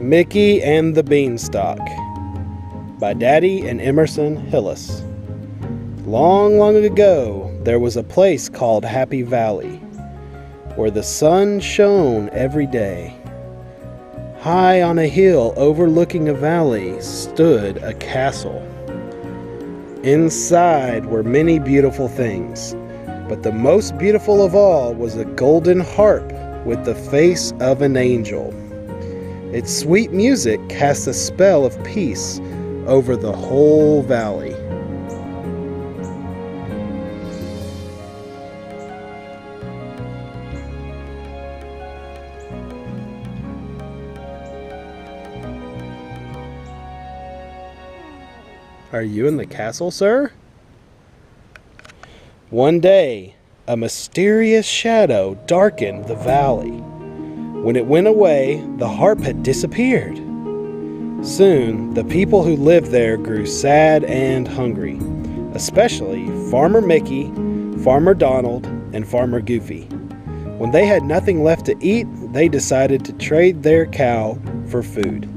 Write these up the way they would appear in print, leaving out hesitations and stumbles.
Mickey and the Beanstalk by Daddy and Emerson Hillis. Long, long ago, there was a place called Happy Valley, where the sun shone every day. High on a hill overlooking a valley stood a castle. Inside were many beautiful things, but the most beautiful of all was a golden harp with the face of an angel. Its sweet music cast a spell of peace over the whole valley. Are you in the castle, sir? One day, a mysterious shadow darkened the valley. When it went away, the harp had disappeared. Soon, the people who lived there grew sad and hungry, especially Farmer Mickey, Farmer Donald, and Farmer Goofy. When they had nothing left to eat, they decided to trade their cow for food.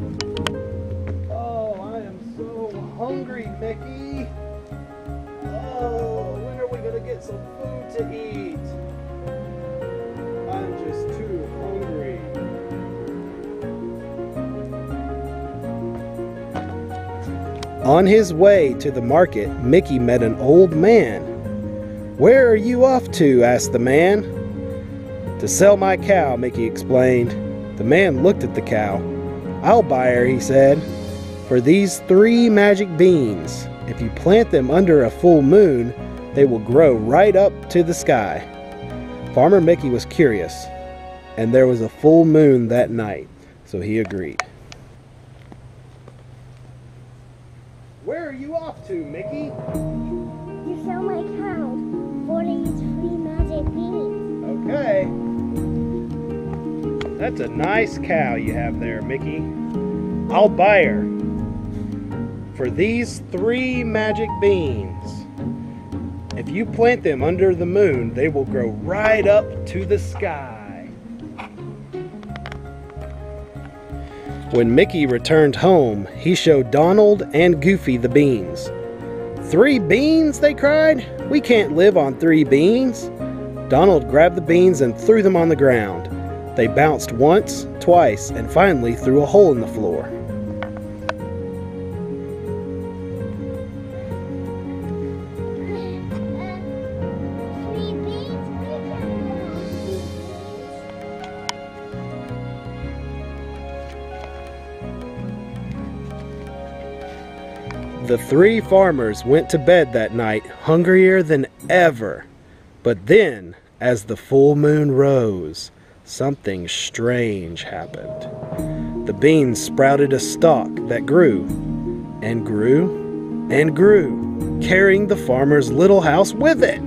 Hungry, Mickey. Oh, when are we gonna get some food to eat? I'm just too hungry. On his way to the market, Mickey met an old man. "Where are you off to?" asked the man. "To sell my cow," Mickey explained. The man looked at the cow. "I'll buy her," he said, "for these 3 magic beans. If you plant them under a full moon, they will grow right up to the sky." Farmer Mickey was curious, and there was a full moon that night, so he agreed. "Where are you off to, Mickey?" "To sell my cow for these 3 magic beans." "Okay. That's a nice cow you have there, Mickey. I'll buy her for these 3 magic beans. If you plant them under the moon, they will grow right up to the sky." When Mickey returned home, he showed Donald and Goofy the beans. "3 beans?" they cried. "We can't live on 3 beans." Donald grabbed the beans and threw them on the ground. They bounced once, twice, and finally through a hole in the floor. The 3 farmers went to bed that night hungrier than ever. But then, as the full moon rose, something strange happened. The beans sprouted a stalk that grew and grew and grew, carrying the farmer's little house with it.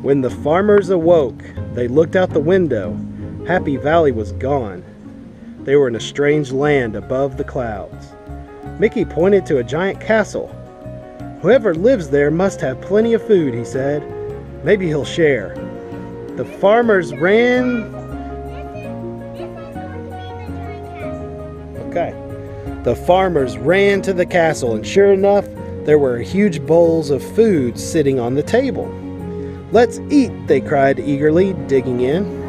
When the farmers awoke, they looked out the window. Happy Valley was gone. They were in a strange land above the clouds. Mickey pointed to a giant castle. "Whoever lives there must have plenty of food," he said. "Maybe he'll share." The farmers ran. Okay. The farmers ran to the castle, and sure enough, there were huge bowls of food sitting on the table. "Let's eat," they cried eagerly, digging in.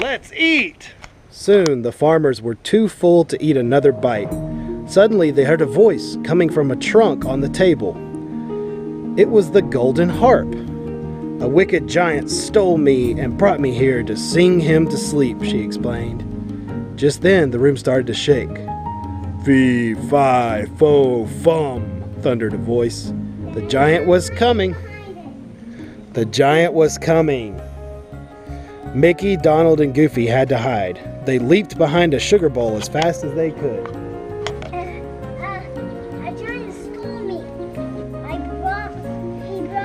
"Let's eat!" Soon the farmers were too full to eat another bite. Suddenly they heard a voice coming from a trunk on the table. It was the golden harp. "A wicked giant stole me and brought me here to sing him to sleep," she explained. Just then the room started to shake. "Fee, fi, fo, fum," thundered a voice. The giant was coming. The giant was coming. Mickey, Donald, and Goofy had to hide. They leaped behind a sugar bowl as fast as they could. A giant stole me. He brought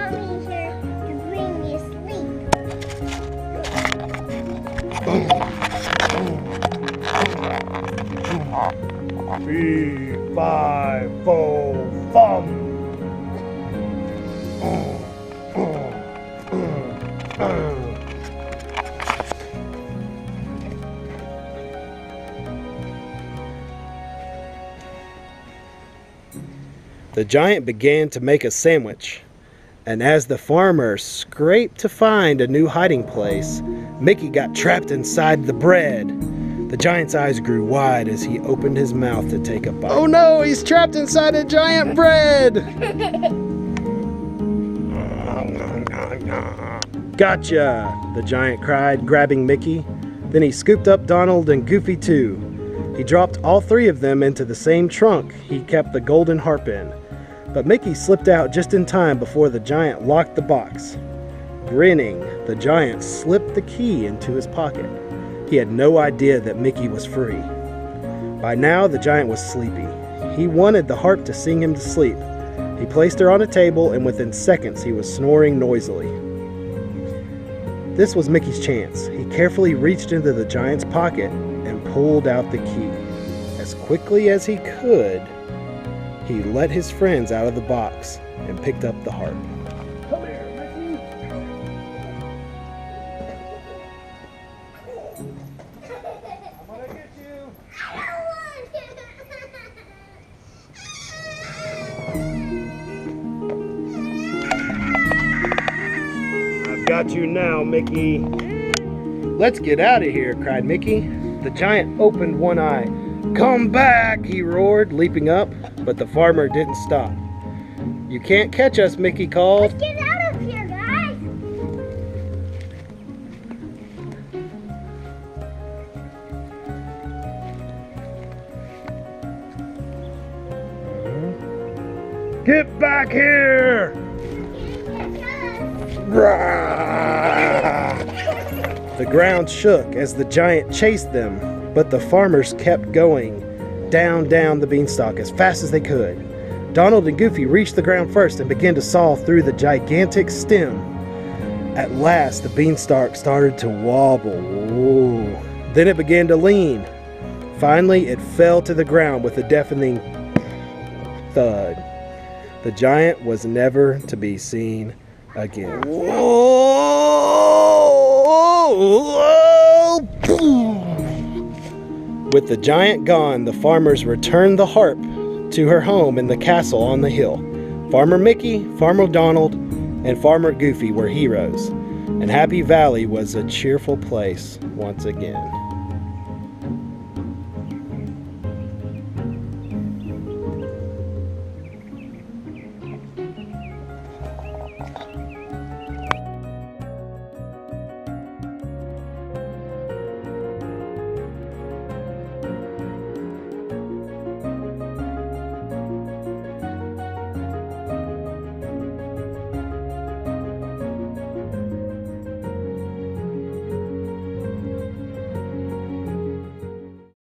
Fee, fi, fo, fum. The giant began to make a sandwich, and as the farmer scraped to find a new hiding place, Mickey got trapped inside the bread. The giant's eyes grew wide as he opened his mouth to take a bite. Oh no, he's trapped inside a giant bread! Gotcha, the giant cried, grabbing Mickey. Then he scooped up Donald and Goofy too. He dropped all three of them into the same trunk he kept the golden harp in. But Mickey slipped out just in time before the giant locked the box. Grinning, the giant slipped the key into his pocket. He had no idea that Mickey was free. By now, the giant was sleepy. He wanted the harp to sing him to sleep. He placed her on a table, and within seconds, he was snoring noisily. This was Mickey's chance. He carefully reached into the giant's pocket and pulled out the key. As quickly as he could, he let his friends out of the box and picked up the harp. Come here, Mickey. I'm gonna get you. I've got you now, Mickey. Let's get out of here, cried Mickey. The giant opened one eye. Come back, he roared, leaping up, but the farmer didn't stop. You can't catch us, Mickey called. Let's get out of here, guys! Get back here! The ground shook as the giant chased them, but the farmers kept going down the beanstalk as fast as they could. Donald and Goofy reached the ground first and began to saw through the gigantic stem. At last, the beanstalk started to wobble. Whoa. Then it began to lean. Finally, it fell to the ground with a deafening thud. The giant was never to be seen again. With the giant gone, the farmers returned the harp to her home in the castle on the hill. Farmer Mickey, Farmer Donald, and Farmer Goofy were heroes, and Happy Valley was a cheerful place once again.